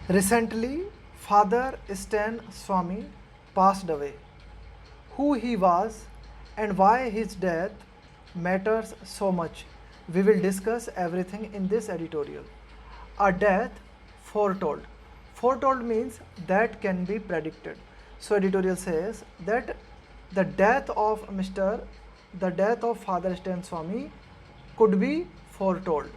Recently, Father Stan Swami passed away. Who he was and why his death matters so much. We will discuss everything in this editorial. A death foretold. Foretold means that can be predicted. So editorial says that the death of the death of Father Stan Swami could be foretold.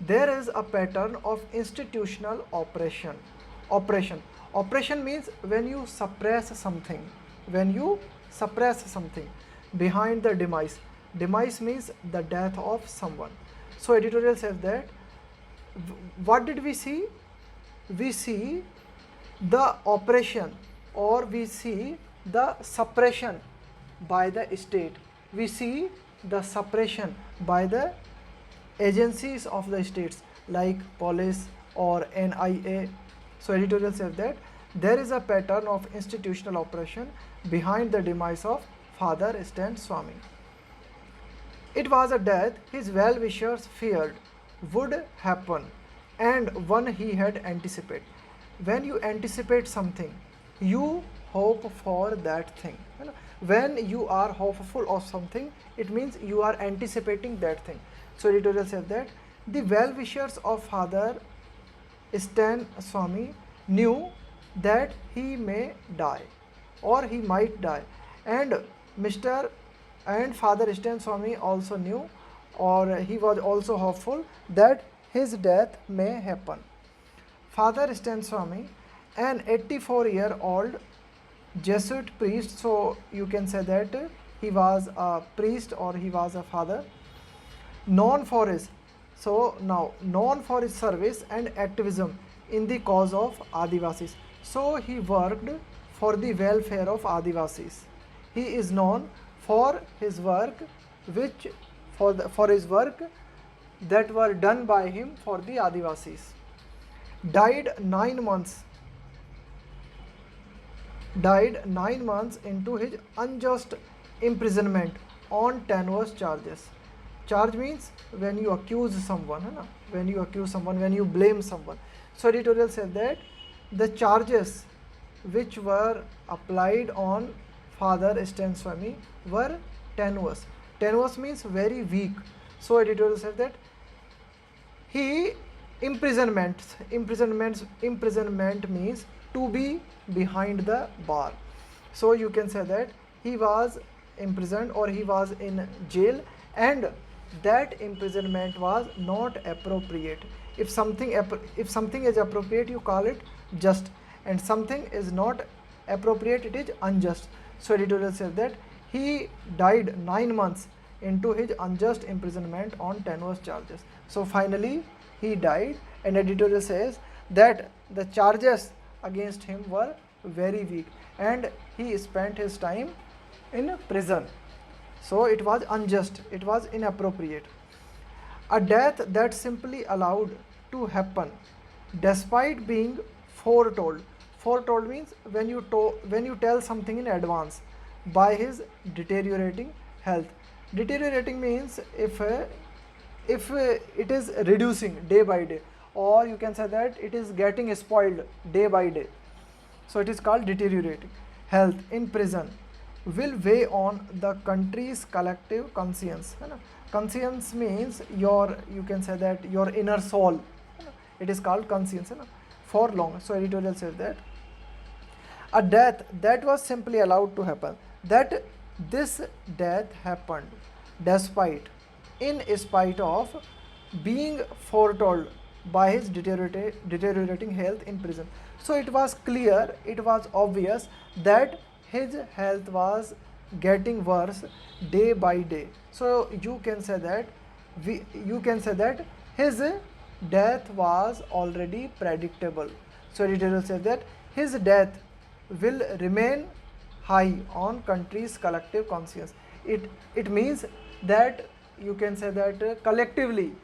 There is a pattern of institutional operation means when you suppress something, when you suppress something behind the demise means the death of someone. So editorial says that what did we see? We see the operation, or we see the suppression by the state, we see the suppression by the agencies of the states like police or NIA. So editorial says that there is a pattern of institutional oppression behind the demise of Father Stan Swami. It was a death his well-wishers feared would happen and one he had anticipated. When you anticipate something, you hope for that thing. When you are hopeful of something, it means you are anticipating that thing. So editorial says that the well-wishers of Father Stan Swami knew that he may die or he might die, and Mr. and Father Stan Swami also knew, or he was also hopeful that his death may happen. Father Stan Swami, an 84-year-old Jesuit priest, so you can say that he was a priest or he was a father, known for his known for his service and activism in the cause of Adivasis. So he worked for the welfare of Adivasis. He is known for his work, which for his work that were done by him for the Adivasis. Died 9 months into his unjust imprisonment on tenuous charges. Charge means when you accuse someone, when you blame someone. So editorial says that the charges which were applied on Father Stan Swami were tenuous. Tenuous means very weak. So editorial says that he imprisonment means to be behind the bar. So you can say that he was imprisoned or he was in jail, and that imprisonment was not appropriate. If something is appropriate, you call it just, and something is not appropriate, it is unjust. So editorial says that he died 9 months into his unjust imprisonment on tenuous charges. So finally he died, and editorial says that the charges against him were very weak and he spent his time in prison. So it was unjust, it was inappropriate. A death that simply allowed to happen despite being foretold. Foretold means when you tell something in advance by his deteriorating health. Deteriorating means if it is reducing day by day, or you can say that it is getting spoiled day by day. So it is called deteriorating health in prison will weigh on the country's collective conscience. Conscience means you can say that your inner soul. It is called conscience for long. So editorial says that a death that was simply allowed to happen, that this death happened in spite of being foretold by his deteriorating health in prison. So it was clear, it was obvious that his health was getting worse day by day. So you can say that his death was already predictable. So editorial says that his death will remain high on country's collective conscience. It means that you can say that collectively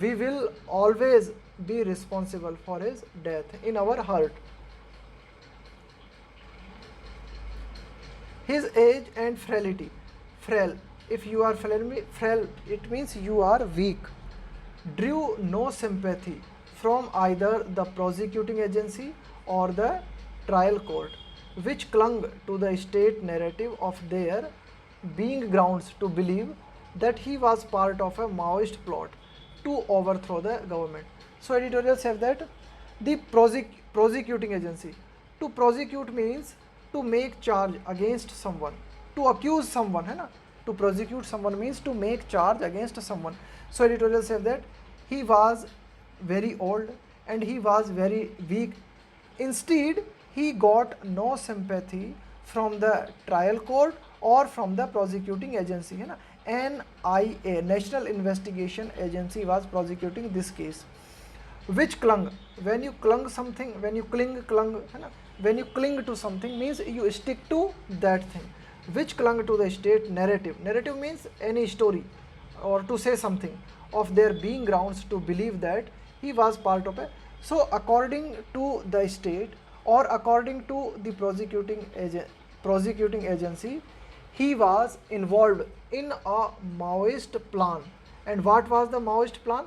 we will always be responsible for his death in our heart. His age and frailty. Frail, if you are frail, it means you are weak. Drew no sympathy from either the prosecuting agency or the trial court, which clung to the state narrative of there being grounds to believe that he was part of a Maoist plot to overthrow the government. So editorial says that the prosecuting agency, to prosecute means to make charge against someone, to accuse someone, है ना, to prosecute someone means to make charge against someone. So editorial says that he was very old and he was very weak. Instead, he got no sympathy from the trial court or from the prosecuting agency, है ना. NIA, National Investigation Agency, was prosecuting this case, which clung. When you clung something, when you clung, है ना, when you cling to something means you stick to that thing, which clung to the state narrative. Narrative means any story or to say something of there being grounds to believe that he was part of a. So according to the state or according to the prosecuting agency, he was involved in a Maoist plan. And what was the Maoist plan?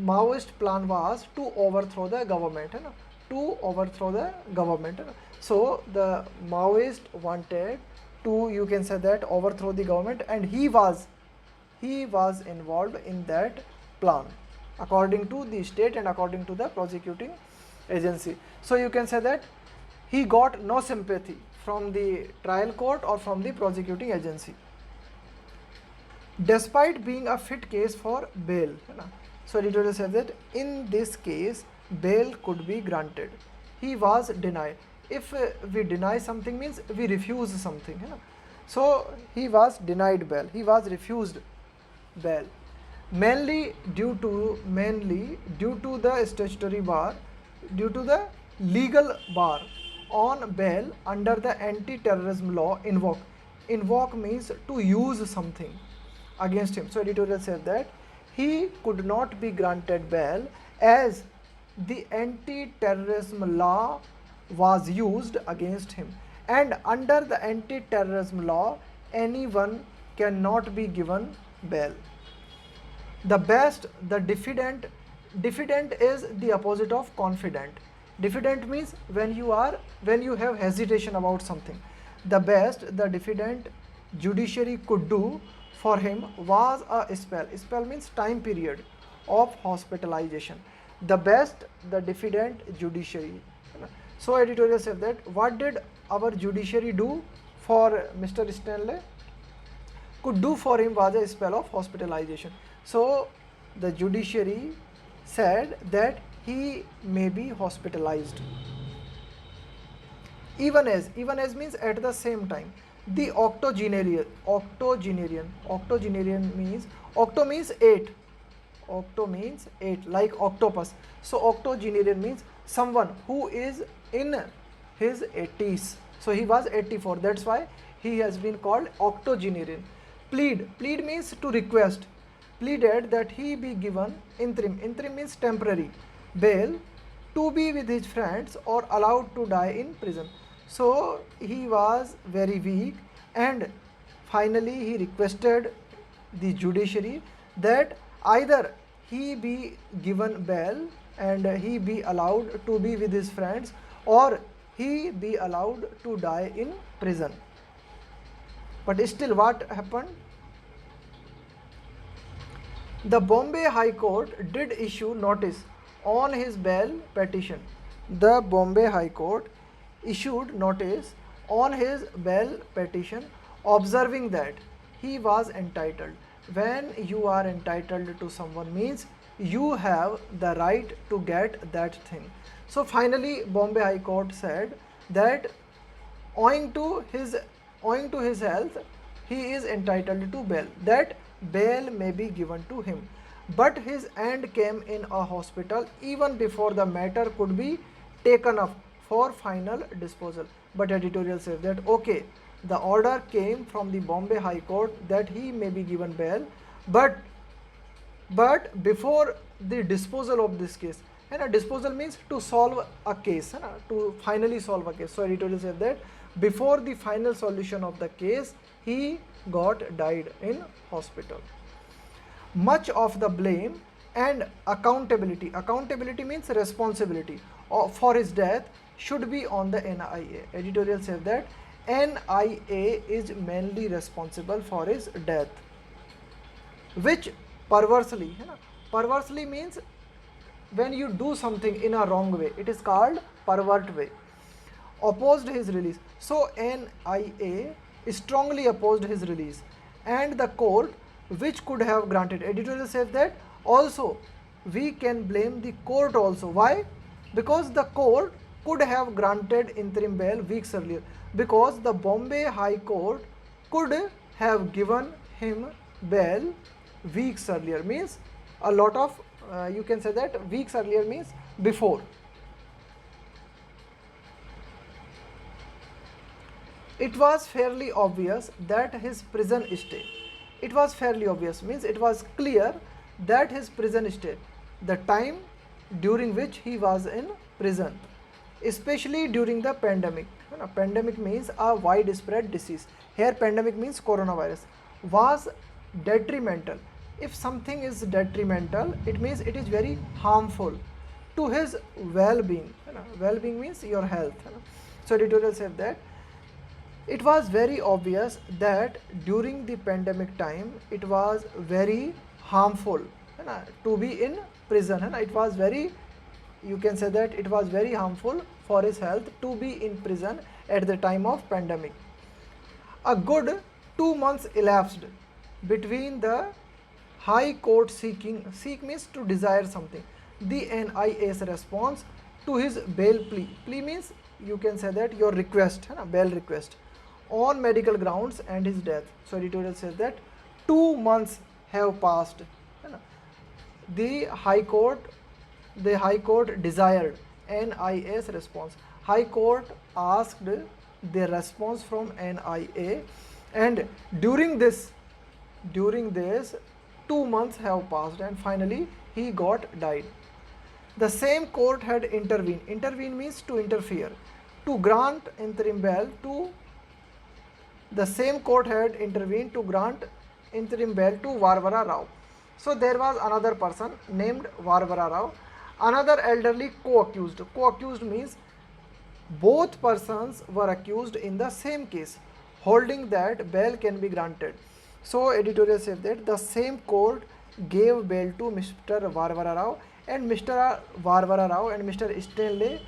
Maoist plan was to overthrow the government, है ना, to overthrow the government. So the Maoist wanted to, you can say that, overthrow the government, and he was involved in that plan according to the state and according to the prosecuting agency. So you can say that he got no sympathy from the trial court or from the prosecuting agency, despite being a fit case for bail. So editorial says that in this case bail could be granted. He was denied. If we deny something means we refuse something. So he was denied bail. He was refused bail, mainly due to the statutory bar, due to the legal bar on bail under the anti-terrorism law invoke. Invoke means to use something against him. So editorial said that he could not be granted bail as the anti-terrorism law was used against him, and under the anti-terrorism law anyone cannot be given bail. The diffident is the opposite of confident. Diffident means when you have hesitation about something. The best the diffident judiciary could do for him was a spell. Spell means time period of hospitalization. The best the diffident judiciary. So editorial said that what did our judiciary do for Mr. Stanley? Could do for him was a spell of hospitalization. So the judiciary said that he may be hospitalized. Even as means at the same time. The octogenarian means, octo means 8. Octo means 8, like octopus. So octogenarian means someone who is in his 80s. So he was 84. That's why he has been called octogenarian. Plead means to request. Pleaded that he be given interim means temporary bail to be with his friends or allowed to die in prison. So he was very weak, and finally he requested the judiciary that either he be given bail and he be allowed to be with his friends, or he be allowed to die in prison. But still what happened? The Bombay High Court did issue notice on his bail petition. The Bombay High Court issued notice on his bail petition, observing that he was entitled. When you are entitled to someone means you have the right to get that thing. So finally Bombay High Court said that owing to his health he is entitled to bail, that bail may be given to him. But his end came in a hospital even before the matter could be taken up for final disposal. But editorial says that okay, the order came from the Bombay High Court that he may be given bail, but before the disposal of this case, and a disposal means to solve a case, to finally solve a case. So editorial said that before the final solution of the case he died in hospital. Much of the blame and accountability. Accountability means responsibility for his death should be on the NIA. Editorial says that NIA is mainly responsible for his death, which perversely, perversely means when you do something in a wrong way, it is called pervert way, opposed his release. So NIA strongly opposed his release, and the court which could have granted. Editorial says that also we can blame the court also. Why? Because the court could have granted interim bail weeks earlier, because the Bombay High Court could have given him bail weeks earlier, means a lot of you can say that weeks earlier means before. It was fairly obvious that his prison stay, it was fairly obvious means it was clear that his prison stay, the time during which he was in prison, especially during the pandemic. Pandemic means a widespread disease. Here pandemic means coronavirus, was detrimental. If something is detrimental, it means it is very harmful to his well-being. Well-being means your health. So editorial said that it was very obvious that during the pandemic time it was very harmful to be in prison. It was very, you can say that it was very harmful for his health to be in prison at the time of pandemic. A good 2 months elapsed between the High Court seek means to desire something, the NIA's response to his bail plea. Plea means you can say that your request, bail request, on medical grounds and his death. So editorial says that 2 months have passed. The High Court desired NIA's response. High Court asked the response from NIA, and during this 2 months have passed, and finally he died. The same court had intervened. Intervene means to interfere, to grant interim bail to. The same court had intervened to grant interim bail to Varvara Rao. So there was another person named Varvara Rao, another elderly co-accused. Co-accused means both persons were accused in the same case, holding that bail can be granted. So editorial says that the same court gave bail to Mr. Varvara Rao, and Mr. Varvara Rao and Mr. Stanley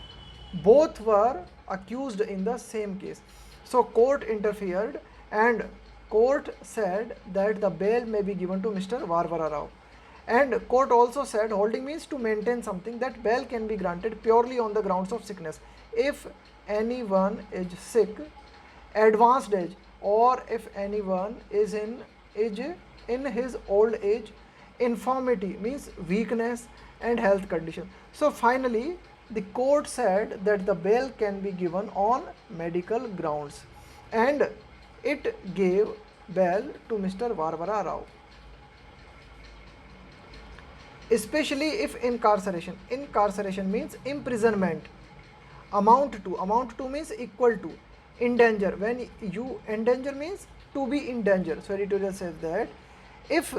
both were accused in the same case. So court interfered and court said that the bail may be given to Mr. Varvara Rao. And court also said, holding means to maintain something, that bail can be granted purely on the grounds of sickness. If anyone is sick, advanced age, or if anyone is in his old age, infirmity means weakness and health condition. So finally the court said that the bail can be given on medical grounds, and it gave bail to Mr. Varvara Rao. Especially if incarceration means imprisonment, amount to means equal to, in danger, when you endanger means to be in danger. So editorial says that if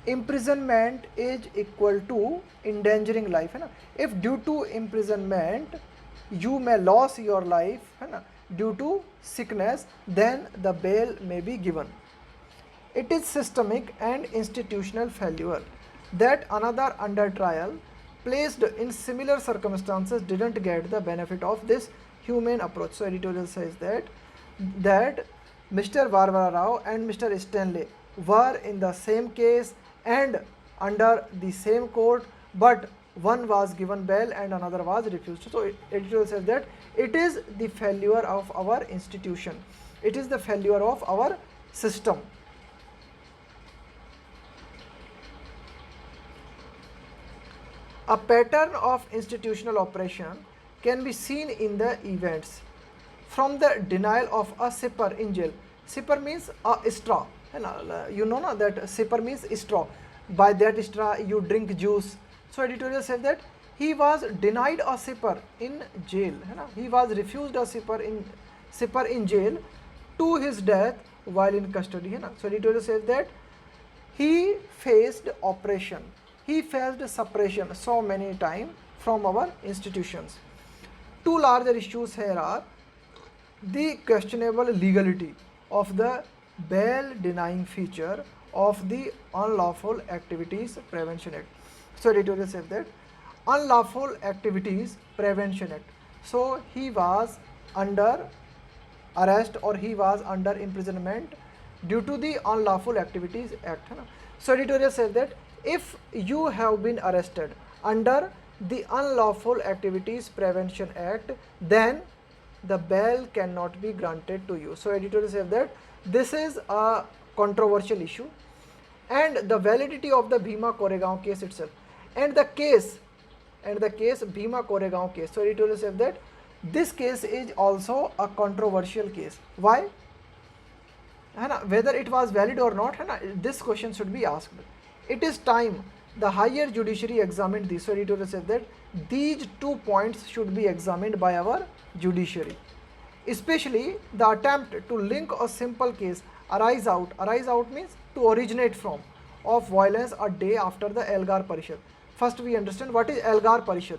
imprisonment is equal to endangering life, if due to imprisonment you may lose your life due to sickness, then the bail may be given. It is systemic and institutional failure that another under trial placed in similar circumstances didn't get the benefit of this humane approach. So editorial says that Mr. Varvara Rao and Mr. Stanley were in the same case and under the same court, but one was given bail and another was refused. So editorial says that it is the failure of our institution, it is the failure of our system. A pattern of institutional oppression can be seen in the events from the denial of a sipper in jail. Sipper means a straw. You know that sipper means straw. By that straw you drink juice. So editorial said that he was denied a sipper in jail. He was refused a sipper in jail to his death while in custody. So editorial says that he faced oppression. he faced suppression so many times from our institutions. Two larger issues here are the questionable legality of the bail denying feature of the Unlawful Activities Prevention Act. So editorial says that Unlawful Activities Prevention Act. So he was under arrest or he was under imprisonment due to the Unlawful Activities Act. So editorial says that if you have been arrested under the Unlawful Activities Prevention Act, then the bail cannot be granted to you. So editorial says that this is a controversial issue, and the validity of the Bhima Koregaon case itself, and the case Bhima Koregaon case. So editorial says that this case is also a controversial case. Why? Whether it was valid or not, this question should be asked. It is time the higher judiciary examined this. So editorial says that these 2 points should be examined by our judiciary, especially the attempt to link a simple case arise out means to originate from of violence a day after the Elgar Parishad. First we understand what is Elgar Parishad.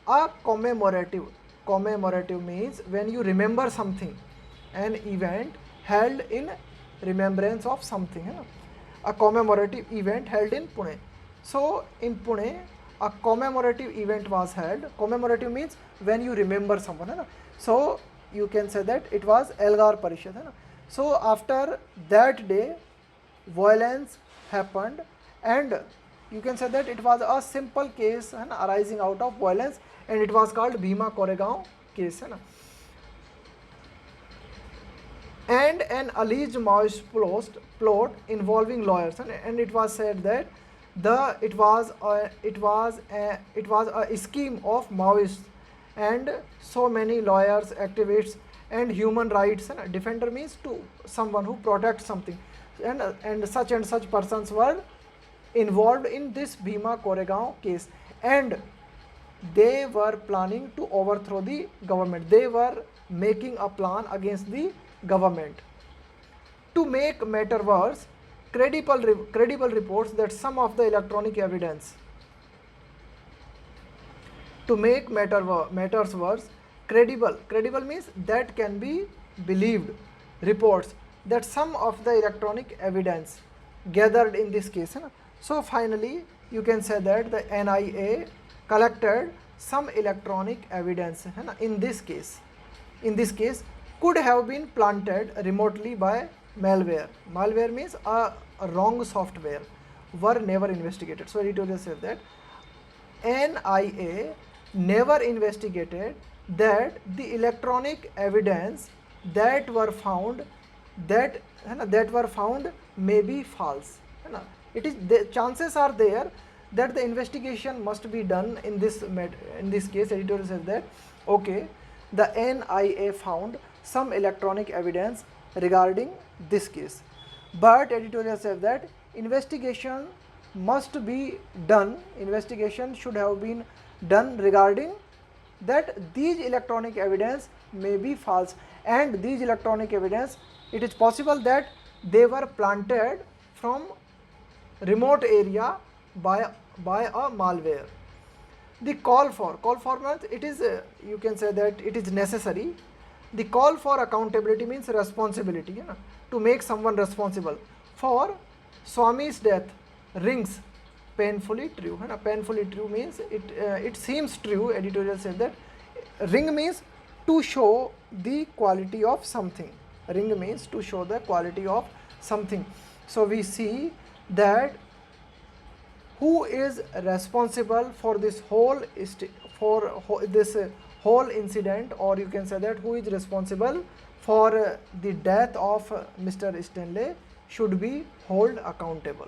A commemorative means when you remember something, an event held in remembrance of something, a commemorative event held in Pune. So in Pune a commemorative event was held. Commemorative means when you remember someone, so you can say that it was Elgar Parishad. So after that day violence happened, and you can say that it was a simple case arising out of violence, and it was called Bhima Koregaon case. And an alleged Maoist plot involving lawyers, and it was said that it was a scheme of Maoists and so many lawyers, activists and human rights defender means to someone who protects something, and such persons were involved in this Bhima Koregaon case, and they were planning to overthrow the government. They were making a plan against the government. To make matter worse, credible reports that some of the electronic evidence. To make matters worse, credible means that can be believed, reports that some of the electronic evidence gathered in this case. So finally you can say that the NIA collected some electronic evidence in this case could have been planted remotely by malware. Malware means a wrong software, were never investigated. So editorial says that NIA never investigated that the electronic evidence that were found may be false. It is the chances are there that the investigation must be done in this case. Editorial says that okay, the NIA found some electronic evidence regarding this case, but editorial says that investigation must be done, investigation should have been done regarding that these electronic evidence may be false, and these electronic evidence, it is possible that they were planted from remote area by a malware. The call for means it is you can say that it is necessary. The call for accountability means responsibility, to make someone responsible for Swami's death rings painfully true. Painfully true means it seems true. Editorial said that ring means to show the quality of something. Ring means to show the quality of something. So we see that who is responsible for this whole whole incident, or you can say that who is responsible for the death of Mr. Stanley should be held accountable.